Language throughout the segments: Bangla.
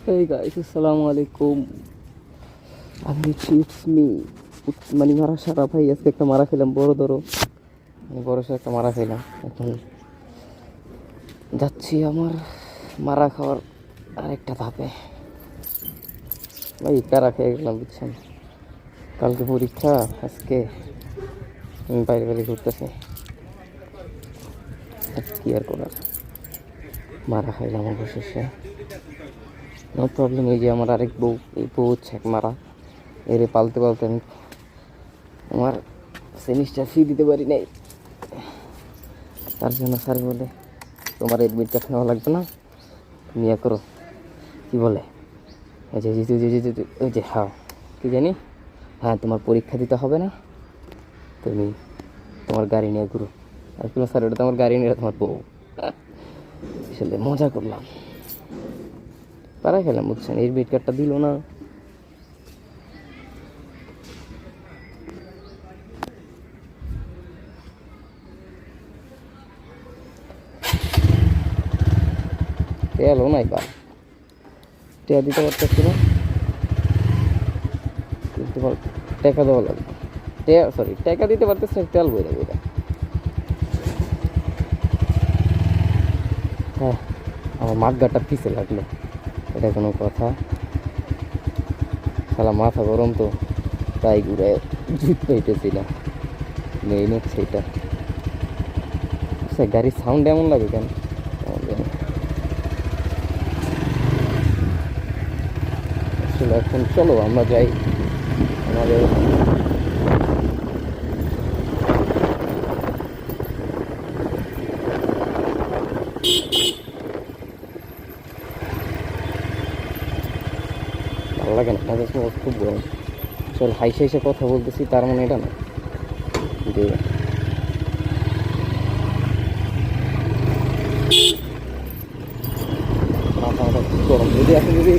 Hey guys, Assalamualaikum. আমি চিপস মি মানে মারা সারা ভাই আজকে একটা মারা খেলাম বড় ধরো বড় সড়ো একটা মারা খেলাম। এখন যাচ্ছি আমার মারা খাওয়ার আরেকটা ধাপে। ভাই প্যারা খেয়ে গেলাম বুঝছেন, কালকে পরীক্ষা, আজকে বাইরে বাইরে ঘুরতেছি, কি আর করার, মারা খাইলাম অবশেষে। No problem. এই যে আমার আরেক বউ, এই বউ হচ্ছে এক মারা, এরে পালতে পালতে আমি আমার সেমিস্টার ফি দিতে পারি নাই। তার জন্য স্যার বলে তোমার এডমিট কার্ড নেওয়া লাগবে না, তুমি ইয়ে করো, কী বলে ওই যে ওই যে হ্যাঁ কী জানি, হ্যাঁ তোমার পরীক্ষা দিতে হবে না, তুমি তোমার গাড়ি নিয়ে ঘুরো। আর কোনো স্যার ওটা তোমার গাড়ি নিয়ে তোমার বউ। আসলে মজা করলাম, পারা খেলাম বুঝছেন। এডমিট কার্ডটা দিল না, তেলও নাই বা টেয়া দিতে পারতেছি না, কিন্তু টাকা দেওয়া লাগবে। টাকা দিতে পারতেছি না, তেল বই দেবো। হ্যাঁ, আমার মাঠগাটা পিছে লাগলো, এটা কোনো কথা? শালা মাথা গরম তো, তাই ঘুরে জুত পাইতেছি না, মেইন হচ্ছে এটা। গাড়ির সাউন্ড এমন লাগে কেন? আসলে এখন চলো আমরা যাই আমাদের ভালো লাগে না, আমাদের সময় খুব গরম। আসলে হাইসে হাইসে কথা বলতেছি, তার মানে এটা না যে মাথা মাথা খুব গরম। যদি এখন যদি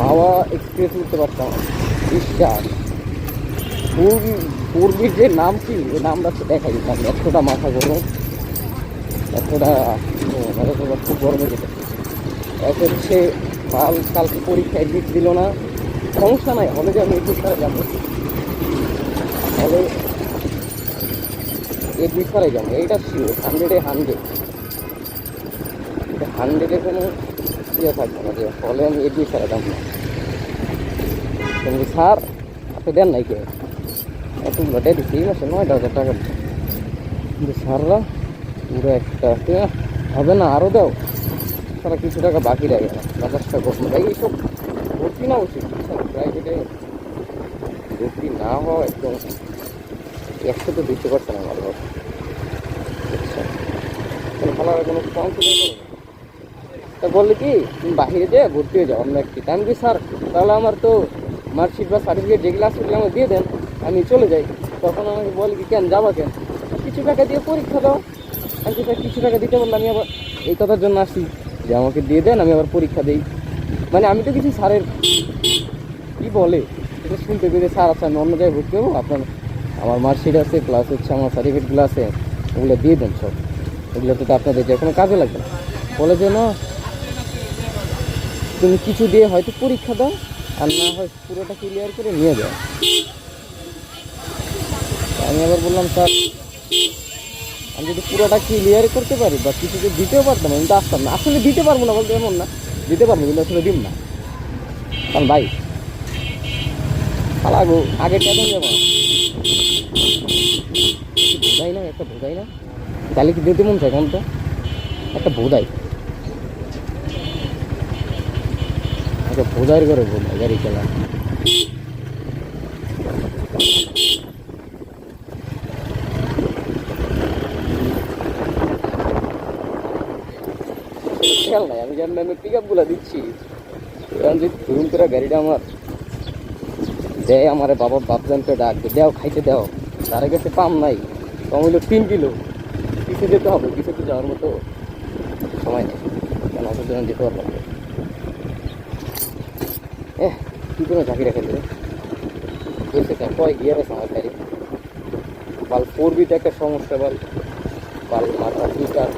মাওয়া এক্সপ্রেস উঠতে পারতাম, বিশ্বাস পূর্বীর যে নাম কি, ওই নামটা তো দেখাই দিতাম। এতটা মাথা গরম, এতটা খুব গরমে যেতে। এক হচ্ছে কালকে পরীক্ষায় দিক দিল না, সমস্যা নাই, হলে যে আমি এডমিট ছাড়া যাবো, হলে এডমিট ছাড়াই যাবো, এইটা শিওর। 100-এ কোনো ইয়ে থাকবে না যে হলে আমি এডমিট ছাড়া যাবো না। কিন্তু স্যার আপনি দেন নাই কে, এতগুলো ডে দিচ্ছি এই মাসে 9,000 টাকা, কিন্তু স্যাররা পুরো একটা হবে না, আরও দাও, সারা কিছু টাকা বাকি রাখে না, 50 টাকা করবো। ভাই এইসব ভর্তি না উচিত, প্রাইভেটে ভর্তি না হওয়া একদম 100 তো দিতে পারছে না আমার ঘর। বুঝছেন, ভালো কোনো ফর্ম ফিল করো, তা বললে কি তুমি বাহিরে যেয়ে ভর্তি হয়ে যাও, আমরা একটি টাইম দিই স্যার, তাহলে আমার তো মার্কশিট বা সার্টিফিকেট যেগুলো আছে সেগুলো আমাকে দিয়ে দেন, আমি চলে যাই। তখন আমাকে বলে কি কেন যাবা কেন, কিছু টাকা দিয়ে পরীক্ষা দাও। আমি তো কিছু টাকা দিতে বললাম, আমি আবার এই কথার জন্য আসি যে আমাকে দিয়ে দেন, আমি আবার পরীক্ষা দিই। মানে আমি তো কিছু স্যারের কী বলে এটা শুনতে পেরে, স্যার আচ্ছা আমি অন্য জায়গায় ভর্তি হবো, আপনার আমার মার্কশিট আছে প্লাস হচ্ছে আমার সার্টিফিকেটগুলো আছে, ওগুলো দিয়ে দেন সব, ওগুলো তো আপনাদের যে কোনো কাজে লাগবে না। বলে যে না, তুমি কিছু দিয়ে হয়তো পরীক্ষা দাও, আর না হয় পুরোটা ক্লিয়ার করে নিয়ে যাও। আমি আবার বললাম স্যার আমি যদি পুরোটা ক্লিয়ার করতে পারি বা কিছু যদি দিতেও পারতাম, আমি তো আসতাম না। আসলে দিতে পারবো না বলতে এমন না, দিতে পারবো কিন্তু আসলে দিন না, কারণ ভাই পালাগো আগে কেমন যাবো বোঝাই না, একটা বোঝাই না, তাহলে কি দিতে মন চায় কোন তো একটা বোঝাই, একটা বোঝাই করে বোঝাই গাড়ি চালা। খেয়াল নাই আমি জানি, আমি পিক আপগুলো দিচ্ছি, যদি ধরুন করে গাড়িটা আমার দেয়, আমার বাপজানকে ডাক দেও, খাইতে দেও, তার কাছে পাম নাই, কম হইলো 3 কিলো, পিছিয়ে যেতে হবে, পিছিয়ে তো যাওয়ার মতো সময় নেই, কেন অত জন যেতে পারবো না। কী করে ঝাঁকি রেখে দেবে বলছে, কয় গিয়ার আছে আমার গাড়ি, বাল 4 বিতে একটা সমস্যা, বাল মাথা ফিটার